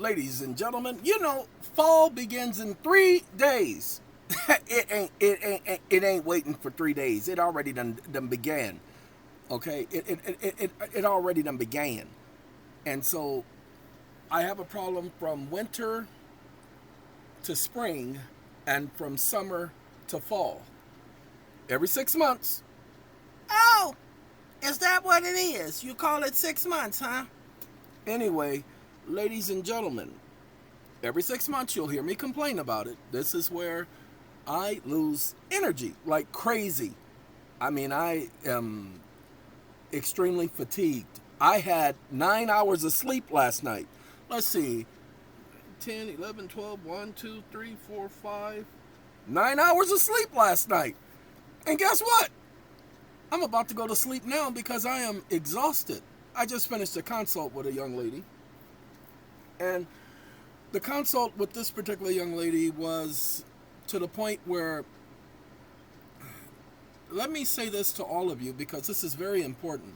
ladies and gentlemen, you know, fall begins in 3 days. It ain't waiting for 3 days. It already done began. Okay, it already done began, and so I have a problem from winter to spring, and from summer to fall. Every 6 months. Oh, is that what it is? You call it 6 months, huh? Anyway, ladies and gentlemen, every 6 months you'll hear me complain about it. This is where I lose energy like crazy. I mean, I am extremely fatigued. I had 9 hours of sleep last night. Let's see, 10, 11, 12, 1, 2, 3, 4, 5. 9 hours of sleep last night. And guess what? I'm about to go to sleep now because I am exhausted. I just finished a consult with a young lady. And the consult with this particular young lady was to the point where, let me say this to all of you because this is very important.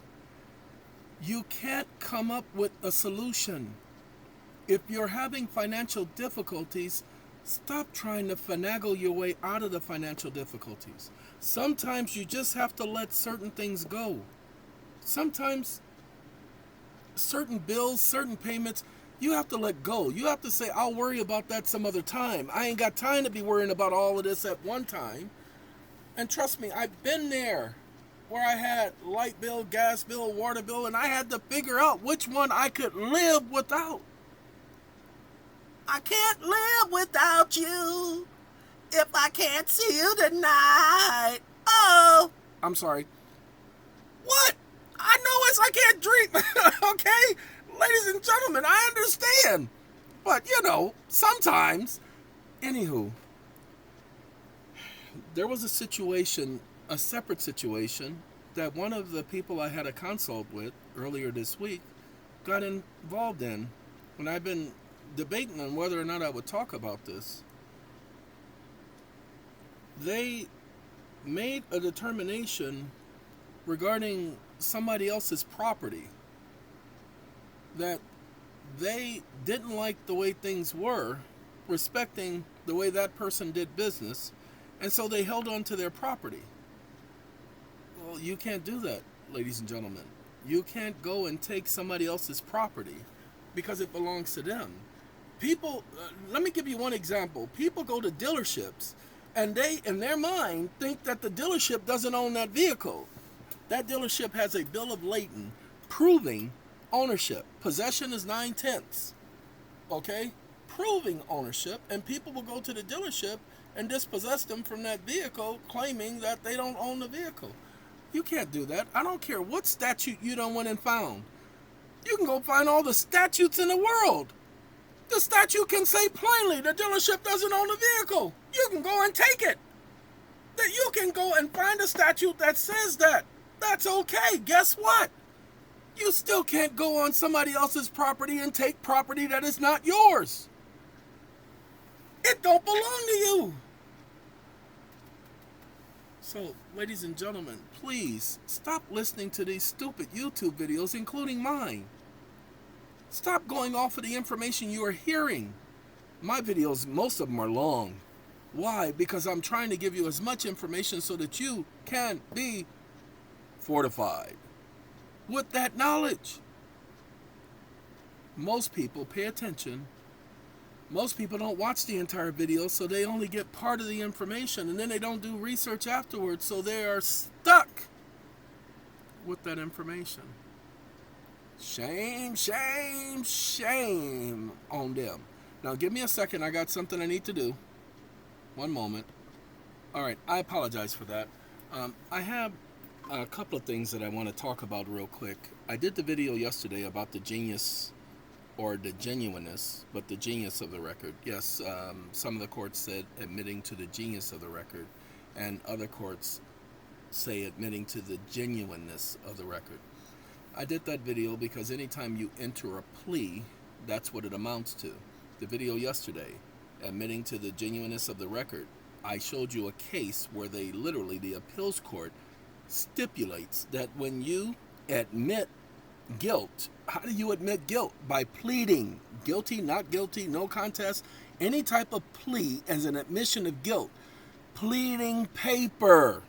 You can't come up with a solution. If you're having financial difficulties, stop trying to finagle your way out of the financial difficulties. Sometimes you just have to let certain things go. Sometimes certain bills, certain payments, you have to let go. You have to say, I'll worry about that some other time. I ain't got time to be worrying about all of this at one time. And trust me, I've been there where I had light bill, gas bill, water bill, and I had to figure out which one I could live without. I can't live without you if I can't see you tonight. Oh, I'm sorry. what? I know it's I can't drink. Okay? Ladies and gentlemen, I understand. But, you know, sometimes. Anywho, there was a situation, a separate situation, that one of the people I had a consult with earlier this week got involved in. And I've been debating on whether or not I would talk about this. They made a determination regarding somebody else's property that they didn't like the way things were, respecting the way that person did business, and so they held on to their property. Well, you can't do that, ladies and gentlemen. You can't go and take somebody else's property because it belongs to them. People, let me give you one example. People go to dealerships and they, in their mind, think that the dealership doesn't own that vehicle. That dealership has a bill of lading proving ownership. Possession is 9/10. Okay? Proving ownership, and people will go to the dealership and dispossess them from that vehicle, claiming that they don't own the vehicle. You can't do that. I don't care what statute you done went and found. You can go find all the statutes in the world. The statute can say plainly the dealership doesn't own the vehicle. You can go and take it. That you can go and find a statute that says that. That's okay. Guess what? You still can't go on somebody else's property and take property that is not yours. It don't belong to you. So, ladies and gentlemen, please stop listening to these stupid YouTube videos, including mine. Stop going off of the information you are hearing. My videos, most of them are long. Why? Because I'm trying to give you as much information so that you can be fortified with that knowledge. Most people pay attention. Most people don't watch the entire video, so they only get part of the information, and then they don't do research afterwards, so they are stuck with that information. Shame, shame, shame on them. Now, give me a second. I got something I need to do. One moment. All right, I apologize for that. I have a couple of things that I want to talk about real quick. I did the video yesterday about the genius or the genuineness, but the genius of the record. Yes, some of the courts said admitting to the genius of the record, and other courts say admitting to the genuineness of the record. I did that video because anytime you enter a plea, that's what it amounts to. The video yesterday, admitting to the genuineness of the record, I showed you a case where they literally, the appeals court stipulates that when you admit guilt, how do you admit guilt? By pleading guilty, not guilty, no contest, any type of plea as an admission of guilt. Pleading paper.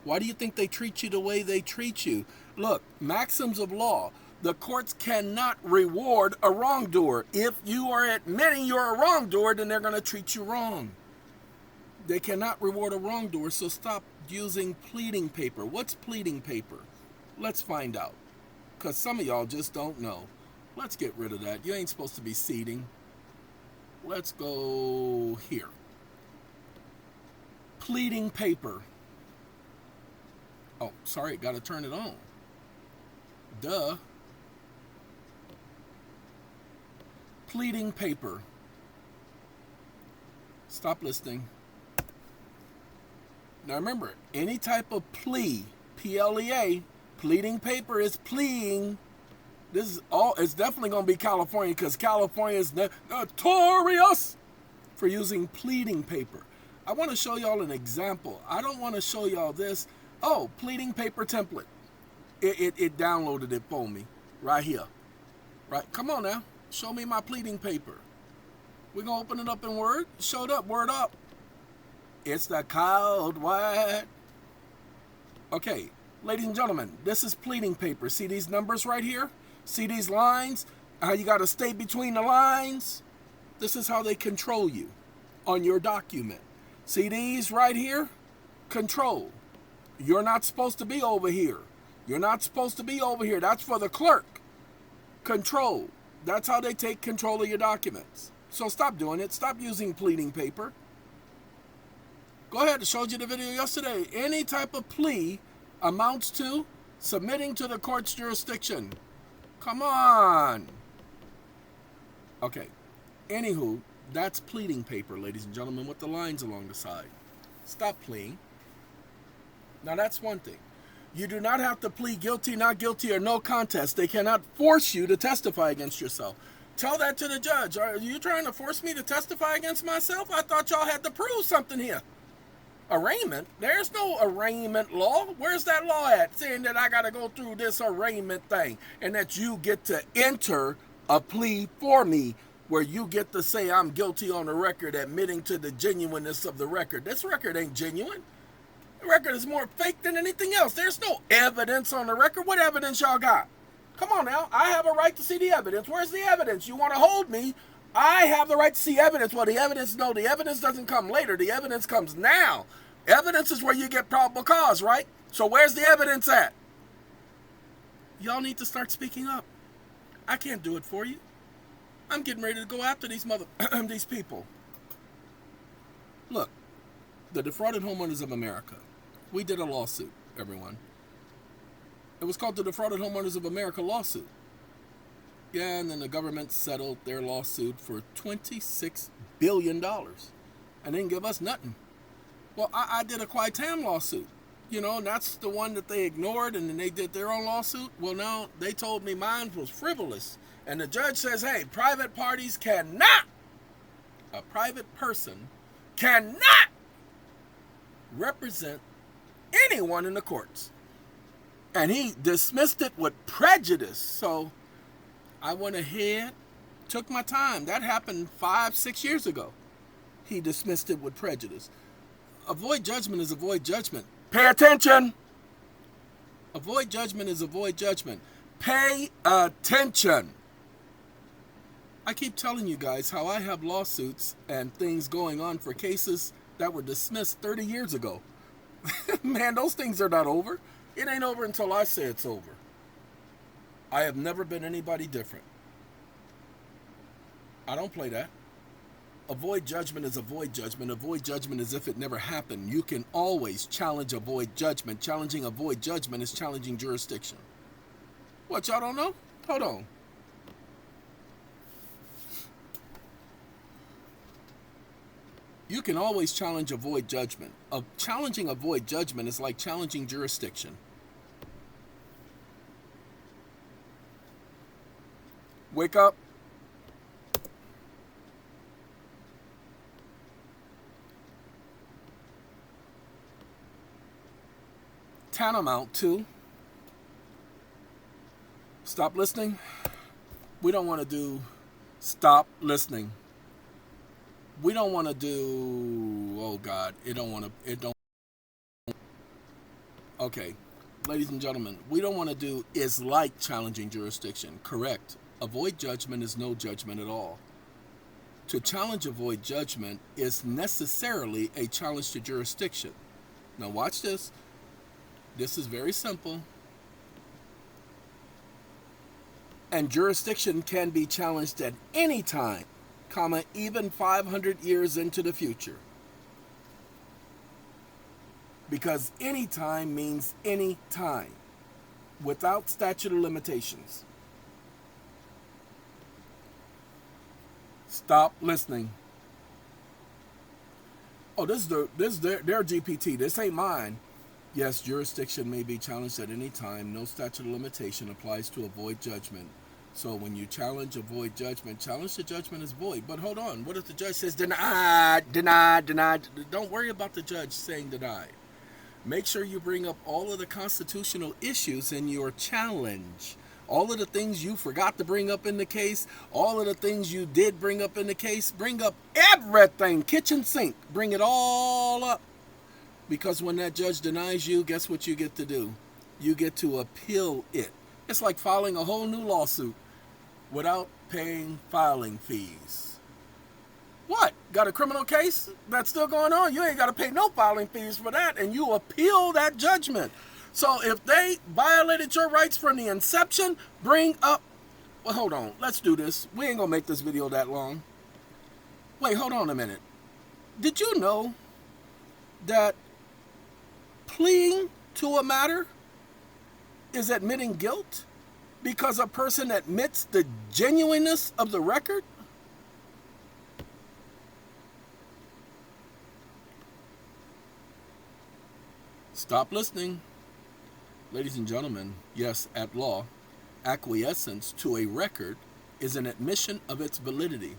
Why do you think they treat you the way they treat you? Look, maxims of law. The courts cannot reward a wrongdoer. If you are admitting you're a wrongdoer, then they're going to treat you wrong. They cannot reward a wrongdoer, so stop using pleading paper. What's pleading paper? Let's find out, because some of y'all just don't know. Let's get rid of that. You ain't supposed to be seating. Let's go here. Pleading paper. Oh, sorry, got to turn it on. Duh. Pleading paper. Stop listening. Now remember, any type of plea, P-L-E-A, pleading paper is pleading. This is all. It's definitely going to be California, because California is notorious for using pleading paper. I want to show y'all an example. I don't want to show y'all this. Oh, pleading paper template. It downloaded it for me right here. Right, come on now. Show me my pleading paper. We're going to open it up in Word. Showed up, Word up. It's the cold white. Okay, ladies and gentlemen, this is pleading paper. See these numbers right here? See these lines? How you got to stay between the lines? This is how they control you on your document. See these right here? Control. You're not supposed to be over here. You're not supposed to be over here. That's for the clerk. Control. That's how they take control of your documents. So stop doing it. Stop using pleading paper. Go ahead. I showed you the video yesterday. Any type of plea amounts to submitting to the court's jurisdiction. Come on. Okay. Anywho, that's pleading paper, ladies and gentlemen, with the lines along the side. Stop pleading. Now that's one thing. You do not have to plead guilty, not guilty, or no contest. They cannot force you to testify against yourself. Tell that to the judge. Are you trying to force me to testify against myself? I thought y'all had to prove something here. Arraignment? There's no arraignment law. Where's that law at? Saying that I got to go through this arraignment thing and that you get to enter a plea for me where you get to say I'm guilty on the record, admitting to the genuineness of the record. This record ain't genuine. The record is more fake than anything else. There's no evidence on the record. What evidence y'all got? Come on now. I have a right to see the evidence. Where's the evidence? You want to hold me? I have the right to see evidence. Well, the evidence doesn't come later. The evidence comes now. Evidence is where you get probable cause, right? So where's the evidence at? Y'all need to start speaking up. I can't do it for you. I'm getting ready to go after these these people. Look, the defrauded homeowners of America. We did a lawsuit, everyone. It was called the Defrauded Homeowners of America lawsuit. Yeah, and then the government settled their lawsuit for $26 billion. And didn't give us nothing. Well, I did a Qui-Tam lawsuit. You know, and that's the one that they ignored, and then they did their own lawsuit. Well, now they told me mine was frivolous. And the judge says, hey, private parties cannot, a private person cannot represent anyone in the courts. And he dismissed it with prejudice. So I went ahead, took my time. That happened 5-6 years ago. He dismissed it with prejudice. Avoid judgment is avoid judgment. Pay attention. Avoid judgment is avoid judgment. Pay attention. I keep telling you guys how I have lawsuits and things going on for cases that were dismissed 30 years ago. Man, those things are not over. It ain't over until I say it's over. I have never been anybody different. I don't play that. Avoid judgment is avoid judgment. Avoid judgment as if it never happened. You can always challenge avoid judgment. Challenging avoid judgment is challenging jurisdiction. What, y'all don't know? Hold on. You can always challenge avoid judgment. Challenging avoid judgment is like challenging jurisdiction. Wake up. Tantamount to. Stop listening. We don't want to do Stop listening. We don't want to do, oh God, it don't, okay. Ladies and gentlemen, we don't want to do is like challenging jurisdiction. Correct. Avoid judgment is no judgment at all. To challenge avoid judgment is necessarily a challenge to jurisdiction. Now watch this. This is very simple. And jurisdiction can be challenged at any time, comma, even 500 years into the future. Because any time means any time, without statute of limitations. Stop listening. Oh, this is their GPT. This ain't mine. Yes, jurisdiction may be challenged at any time. No statute of limitation applies to avoid judgment. So when you challenge avoid judgment, challenge the judgment is void. But hold on. What if the judge says denied, denied, denied? Don't worry about the judge saying denied. Make sure you bring up all of the constitutional issues in your challenge. All of the things you forgot to bring up in the case, all of the things you did bring up in the case, bring up everything, kitchen sink, bring it all up. Because when that judge denies you, guess what you get to do? You get to appeal it. It's like filing a whole new lawsuit without paying filing fees. What? Got a criminal case that's still going on? You ain't got to pay no filing fees for that, and you appeal that judgment. So if they violated your rights from the inception, bring up... Well, hold on. Let's do this. We ain't going to make this video that long. Wait, hold on a minute. Did you know that pleading to a matter is admitting guilt because a person admits the genuineness of the record? Stop listening. Ladies and gentlemen, yes, at law, acquiescence to a record is an admission of its validity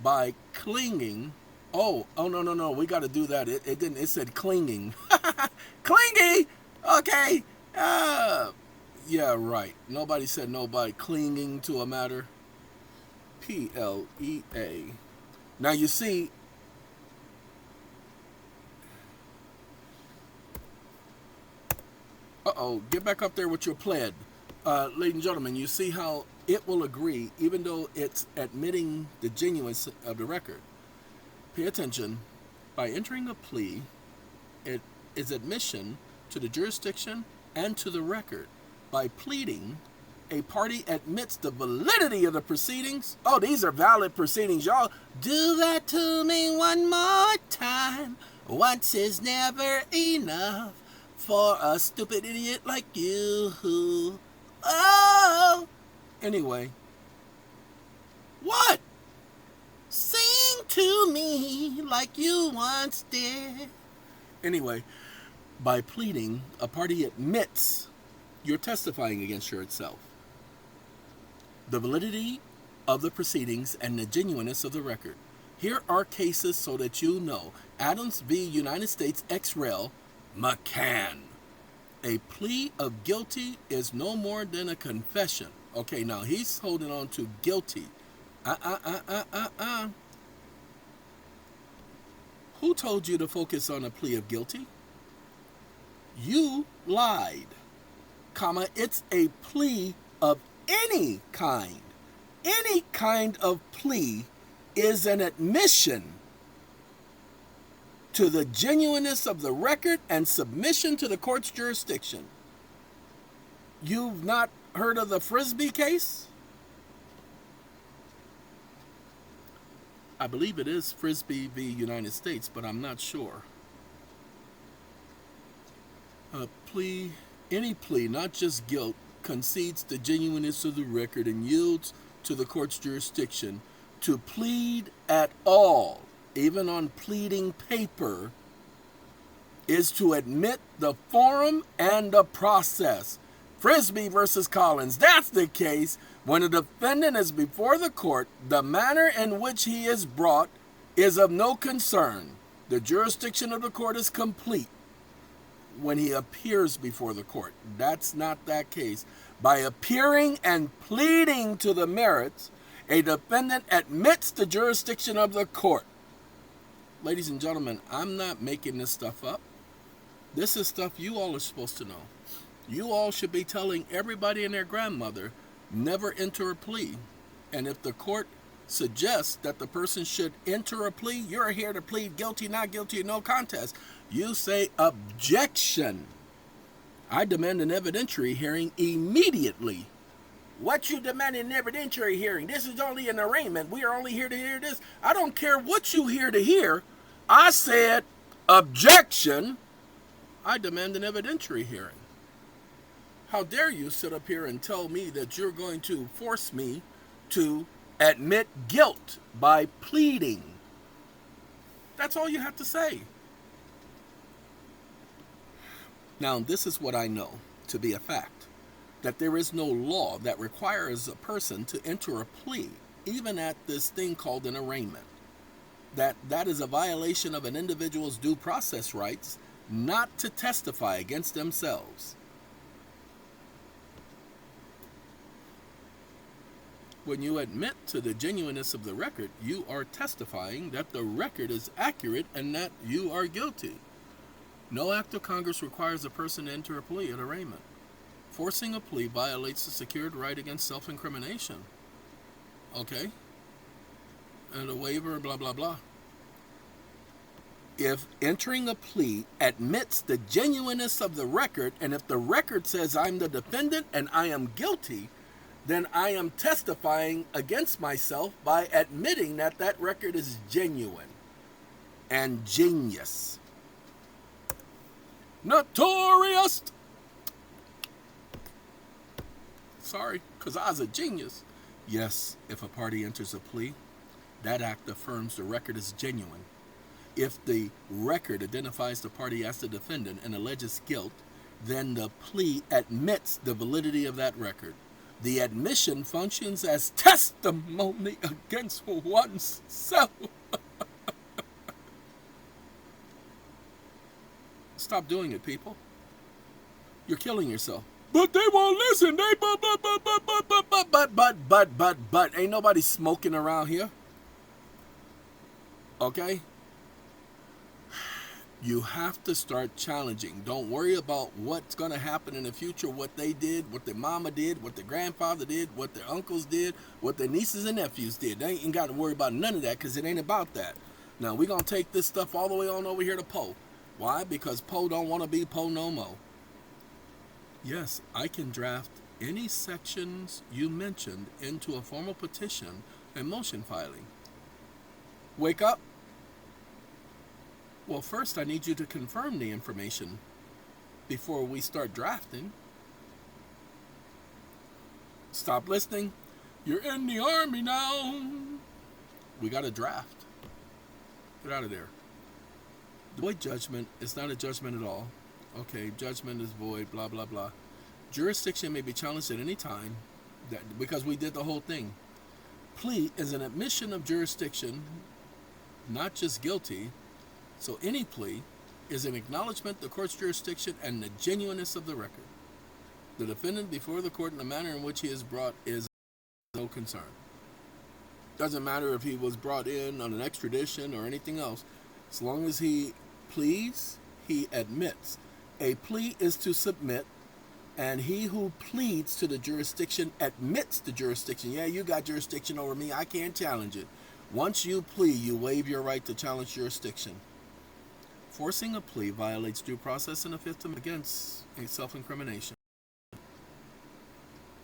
by clinging. Oh, no, we got to do that. It didn't, it said clinging. Clingy! Okay. Yeah, right. Nobody said nobody clinging to a matter. PLEA. Now you see, get back up there with your pled. Ladies and gentlemen, you see how it will agree, even though it's admitting the genuineness of the record. Pay attention. By entering a plea, it is admission to the jurisdiction and to the record. By pleading, a party admits the validity of the proceedings. Oh, these are valid proceedings, y'all. Do that to me one more time. Once is never enough for a stupid idiot like you. Oh! Anyway. What? Sing to me like you once did. Anyway, by pleading, a party admits you're testifying against yourself. The validity of the proceedings and the genuineness of the record. Here are cases so that you know. Adams v. United States ex rel. McCann. A plea of guilty is no more than a confession. Okay, now he's holding on to guilty. Who told you to focus on a plea of guilty? You lied. Comma, it's a plea of any kind. Any kind of plea is an admission to the genuineness of the record and submission to the court's jurisdiction. You've not heard of the Frisbee case? I believe it is Frisbee v. United States, but I'm not sure. A plea, any plea, not just guilt, concedes the genuineness of the record and yields to the court's jurisdiction. To plead at all, even on pleading paper, is to admit the forum and the process. Frisbee versus Collins, that's the case. When a defendant is before the court, the manner in which he is brought is of no concern. The jurisdiction of the court is complete when he appears before the court. That's not that case. By appearing and pleading to the merits, A defendant admits the jurisdiction of the court. Ladies and gentlemen, I'm not making this stuff up. This is stuff you all are supposed to know. You all should be telling everybody and their grandmother, never enter a plea. And if the court suggests that the person should enter a plea, you're here to plead guilty, not guilty, no contest. You say objection. I demand an evidentiary hearing immediately. What you demand in an evidentiary hearing? This is only an arraignment. We are only here to hear this. I don't care what you here to hear. I said objection. I demand an evidentiary hearing. How dare you sit up here and tell me that you're going to force me to admit guilt by pleading? That's all you have to say. Now, this is what I know to be a fact, that there is no law that requires a person to enter a plea, even at this thing called an arraignment. That is a violation of an individual's due process rights not to testify against themselves. When you admit to the genuineness of the record, you are testifying that the record is accurate and that you are guilty. No act of Congress requires a person to enter a plea at arraignment. Forcing a plea violates the secured right against self-incrimination. Okay? And a waiver, blah, blah, blah. If entering a plea admits the genuineness of the record, and if the record says I'm the defendant and I am guilty, then I am testifying against myself by admitting that that record is genuine and genius. Notorious! Sorry, because I was a genius. Yes, if a party enters a plea, that act affirms the record is genuine. If the record identifies the party as the defendant and alleges guilt, then the plea admits the validity of that record. The admission functions as testimony against oneself. Stop doing it, people. You're killing yourself. But they won't listen. They but ain't nobody smoking around here. Okay? You have to start challenging. Don't worry about what's going to happen in the future, what they did, what their mama did, what their grandfather did, what their uncles did, what their nieces and nephews did. They ain't got to worry about none of that because it ain't about that. Now, we're going to take this stuff all the way on over here to Poe. Why? Because Poe don't want to be Poe no more. Yes, I can draft any sections you mentioned into a formal petition and motion filing. Wake up. Well, first I need you to confirm the information before we start drafting. Stop listening. You're in the Army now. We got a draft. Get out of there. Void judgment is not a judgment at all. Okay, judgment is void, blah, blah, blah. Jurisdiction may be challenged at any time because we did the whole thing. Plea is an admission of jurisdiction, not just guilty. So any plea is an acknowledgement of the court's jurisdiction and the genuineness of the record. The defendant before the court in the manner in which he is brought is no concern. Doesn't matter if he was brought in on an extradition or anything else. As long as he pleads, he admits. A plea is to submit, and he who pleads to the jurisdiction admits the jurisdiction. Yeah, you got jurisdiction over me. I can't challenge it. Once you plea, you waive your right to challenge jurisdiction. Forcing a plea violates due process and the Fifth Amendment against a self-incrimination.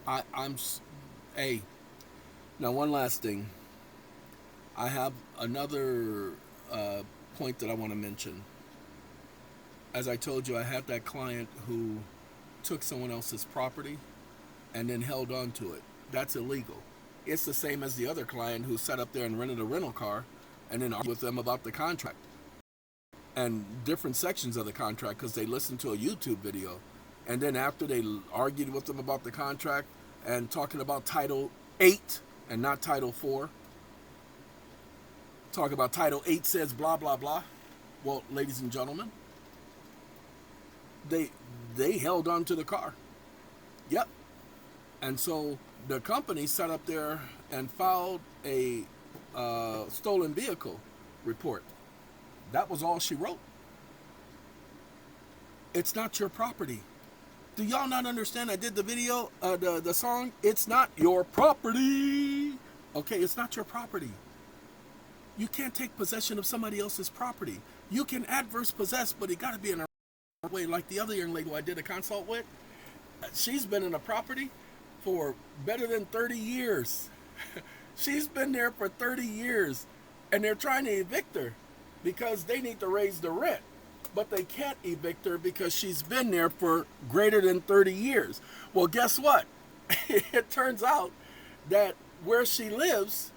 Now one last thing. I have another point that I want to mention. As I told you, I had that client who took someone else's property and then held on to it. That's illegal. It's the same as the other client who sat up there and rented a rental car and then argued with them about the contract and different sections of the contract because they listened to a YouTube video. And then after they argued with them about the contract and talking about Title 8 and not Title 4, talk about Title 8 says blah, blah, blah. Well, ladies and gentlemen, they held on to the car. Yep. And so the company sat up there and filed a stolen vehicle report. That was all she wrote. It's not your property. Do y'all not understand? I did the video, the song. It's not your property. Okay, it's not your property. You can't take possession of somebody else's property. You can adverse possess, but it got to be in a way. Like the other young lady who I did a consult with, she's been in a property for better than 30 years. She's been there for 30 years, and they're trying to evict her because they need to raise the rent. But they can't evict her because she's been there for greater than 30 years. Well, guess what? It turns out that where she lives,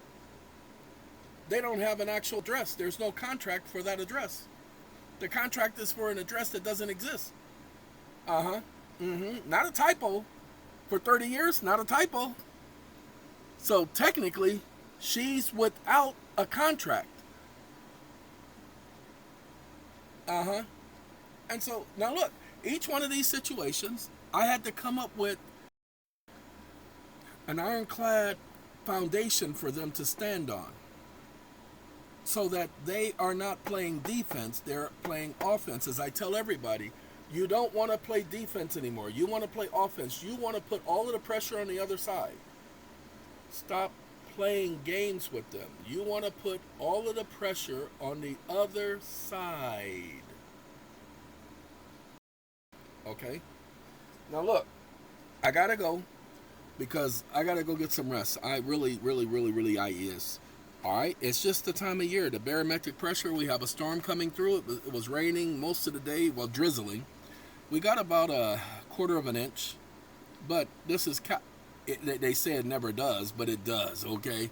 they don't have an actual address. There's no contract for that address. The contract is for an address that doesn't exist. Not a typo. For 30 years, not a typo. So technically, she's without a contract. And so, now look, each one of these situations, I had to come up with an ironclad foundation for them to stand on, so that they are not playing defense, they're playing offense. As I tell everybody, you don't want to play defense anymore. You want to play offense. You want to put all of the pressure on the other side. Stop playing games with them. You want to put all of the pressure on the other side. Okay? Now look, I gotta go because I gotta go get some rest. I really is. Alright, it's just the time of year. The barometric pressure, we have a storm coming through. It was raining most of the day, well, drizzling. We got about a quarter of an inch, but this is, they say it never does, but it does, okay?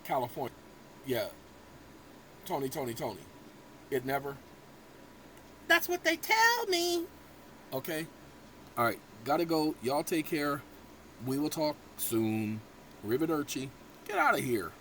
California. Yeah. Tony. It never. That's what they tell me. Okay. Alright, gotta go. Y'all take care. We will talk soon. Arrivederci. Get out of here.